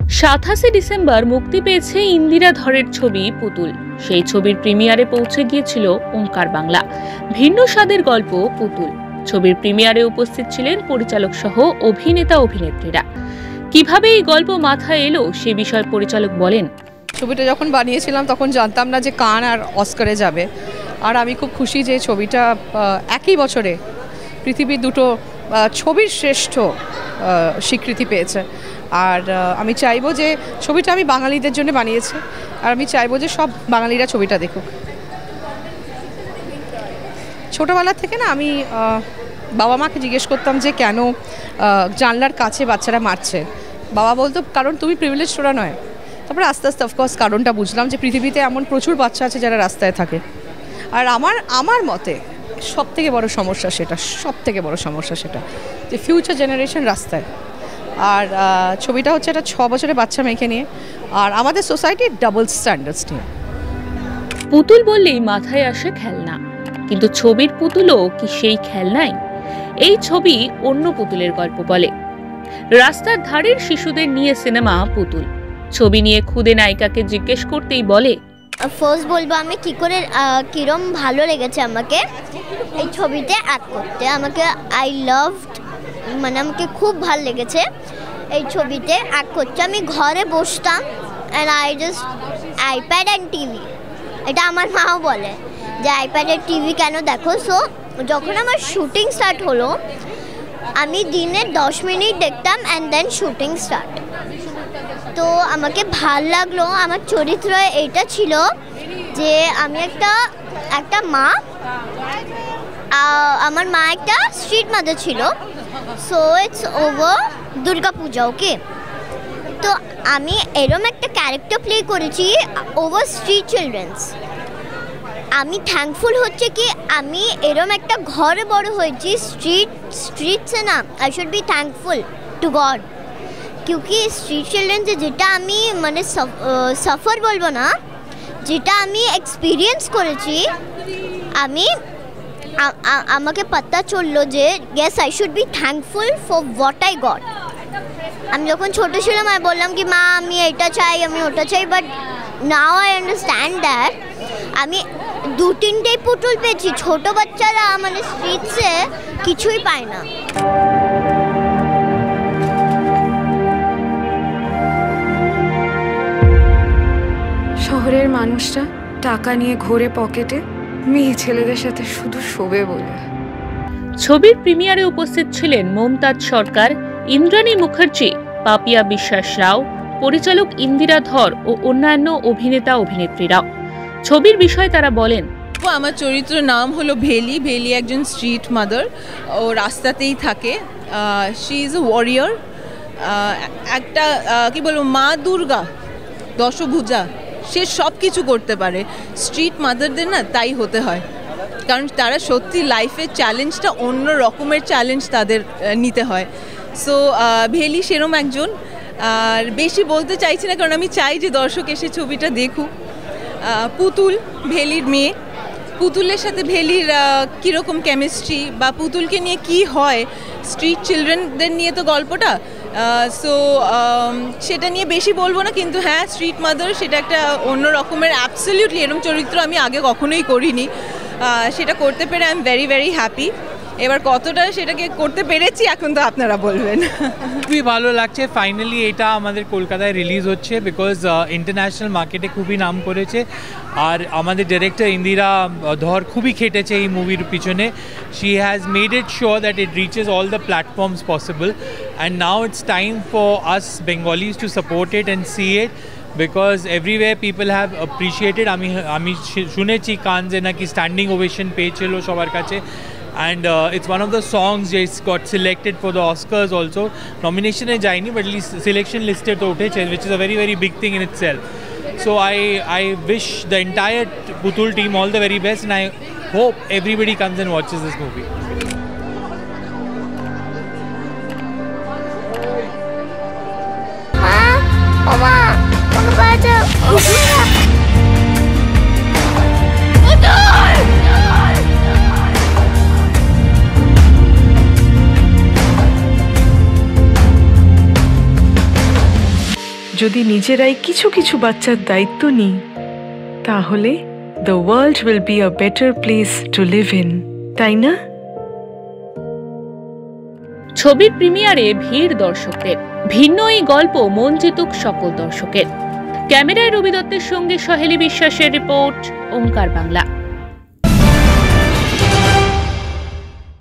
27 December মুক্তি পেয়েছে ইন্দিরা ধরের ছবি পুতুল। সেই ছবির প্রিমিয়ারে পৌঁছে গিয়েছিল ওঙ্কার বাংলা। ভিন্ন স্বাদের গল্প পুতুল। ছবির প্রিমিয়ারে উপস্থিত ছিলেন পরিচালক সহ অভিনেতা অভিনেত্রীরা। কিভাবে এই গল্প মাথায় এলো সে বিষয়ে পরিচালক বলেন, ছবিটা যখন বানিয়েছিলাম তখন জানতাম না যে কান আর অস্কারে যাবে। আর আমি খুব খুশি যে ছবিটা একই বছরে পৃথিবীর দুটো ছবির শ্রেষ্ঠ স্বীকৃতি পেয়েছে। আর আমি চাইবো যে ছবিটা আমি বাঙালিদের জন্য বানিয়েছি, আর আমি চাইবো যে সব বাঙালিরা ছবিটা দেখুক। ছোটোবেলা থেকে না আমি বাবা মাকে জিজ্ঞেস করতাম যে কেন জানলার কাছে বাচ্চারা মারছে। বাবা বলতো কারণ তুমি প্রিভিলেজ ওরা নয়। তারপরে আস্তে আস্তে অফকোর্স কারণটা বুঝলাম যে পৃথিবীতে এমন প্রচুর বাচ্চা আছে যারা রাস্তায় থাকে। আর আমার মতে সব থেকে বড় সমস্যা সেটা যে ফিউচার জেনারেশন রাস্তায়। আর ছবিটা হচ্ছে একটা 6 বছরের বাচ্চা মেয়েকে নিয়ে, আর আমাদের সোসাইটির ডাবল স্ট্যান্ডার্ডস নিয়ে। পুতুল বললেই মাথায় আসে খেলনা, কিন্তু ছবির পুতুলও কি সেই খেলনাই? এই ছবি অন্য পুতুলের গল্প বলে। রাস্তার ধারের শিশুদের নিয়ে সিনেমা পুতুল। ছবি নিয়ে খুদে নায়িকাকে জিজ্ঞেস করতেই বলে, ফার্স্ট বলবো আমি কিরম ভালো লেগেছে আমাকে এই ছবিতে অ্যাক্ট করতে। আমাকে আমাকে খুব ভালো লেগেছে এই ছবিতে অ্যাক্ট করতে। আমি ঘরে বসতাম অ্যান্ড আইপ্যাড অ্যান্ড টিভি, এটা আমার মাও বলে যে আইপ্যাড আর টিভি কেন দেখো। সো যখন আমার শুটিং স্টার্ট হলো আমি দিনে 10 মিনিট দেখতাম অ্যান্ড দেন শুটিং স্টার্ট। তো আমাকে ভাল লাগলো। আমার চরিত্র এইটা ছিল যে আমি একটা মা, আমার মা একটা স্ট্রিট মাদার ছিল। সো ইটস ওভার দুর্গা পূজা, ওকে। তো আমি এরম একটা ক্যারেক্টার প্লে করেছি ওভার স্ট্রিট চিলড্রেন্স। আমি থ্যাঙ্কফুল হচ্ছে কি আমি এরম একটা ঘরে বড় হয়েছি। স্ট্রিটসে না, I should be thankful to god. क्योंकि स्ट्रीट चिल्ड्रेन যেটা আমি সাফার বলবো না, যেটা আমি এক্সপিরিয়েন্স করেছি, আমাকে পাতা চললো যে yes I should be thankful for what I got. আমি যখন ছোটো ছিলাম আমি বললাম কি মা আমি এটা চাই, আমি ওটা চাই, but now I understand that আমি 2-3টে পুতুল পেয়েছি। ছোটো বাচ্চারা স্ট্রিটসে কিছুই পায় না। শহরের মানুষরা টাকা নিয়ে ঘোরে পকেটে, মেয়ে ছেলেদের সাথে শুধু শোবে বলে। ছবির প্রিমিয়ারে উপস্থিত ছিলেন মমতাজ সরকার, ইন্দ্রাণী মুখার্জি, পাপিয়া বিশ্বাস রাও, পরিচালক ইন্দিরা ধর ও অন্যান্য অভিনেতা অভিনেত্রীরাও। ছবির বিষয়ে তারা বলেন, আমার চরিত্রের নাম হলো ভেলি। ভেলি একজন স্ট্রিট মাদার, ও রাস্তাতেই থাকে। শি ইজ এ ওয়ারিয়র, একটা কি বলবো মা দুর্গা, দশভুজা। সে সব কিছু করতে পারে। স্ট্রিট মাদারদের না তাই হতে হয়, কারণ তারা সত্যি লাইফের চ্যালেঞ্জটা অন্য রকমের চ্যালেঞ্জ তাদের নিতে হয়। সো ভেলি সেরম একজন। আর বেশি বলতে চাইছি না, কারণ আমি চাই যে দর্শক এসে ছবিটা দেখুক। পুতুল ভেলির মেয়ে। পুতুলের সাথে ভেলির কীরকম কেমিস্ট্রি বা পুতুলকে নিয়ে কি হয়, স্ট্রিট চিলড্রেনদের নিয়ে তো গল্পটা। সো সেটা নিয়ে বেশি বলবো না, কিন্তু হ্যাঁ স্ট্রিট মাদার সেটা একটা অন্য রকমের, অ্যাবসলিউটলি এরকম চরিত্র আমি আগে কখনোই করিনি। সেটা করতে পেরে I am very very happy. এবার কতটা সেটাকে করতে পেরেছি এখন তো আপনারা বলবেন। খুবই ভালো লাগছে ফাইনালি এটা আমাদের কলকাতায় রিলিজ হচ্ছে, বিকজ ইন্টারন্যাশনাল মার্কেটে খুবই নাম করেছে। আর আমাদের ডিরেক্টর ইন্দিরা ধর খুবই খেটেছে এই মুভির পিছনে। She has made it sure that it reaches all the platforms possible, and now it's time for us Bengalis to support it and see it, because everywhere people have appreciated. আমি শুনেছি কানজে নাকি standing ovation পেয়েছিল সবার কাছে, and it's one of the songs just got selected for the Oscars also. Nomination e jaini, but at least selection listed to utheche, which is a very very big thing in itself. So I wish the entire Putul team all the very best, and I hope everybody comes and watches this movie. Mama, যদি নিজেরাই কিছু কিছু বাচ্চার দায়িত্ব নিই, তাহলে the world will be a better place to live in, তাই না? ছবির প্রিমিয়ারে ভিড় দর্শকদের। ভিন্ন এই গল্প মন জিতুক সকল দর্শকের। ক্যামেরায় রবি দত্তের সঙ্গে সহেলি বিশ্বাসের রিপোর্ট, ওঙ্কার বাংলা।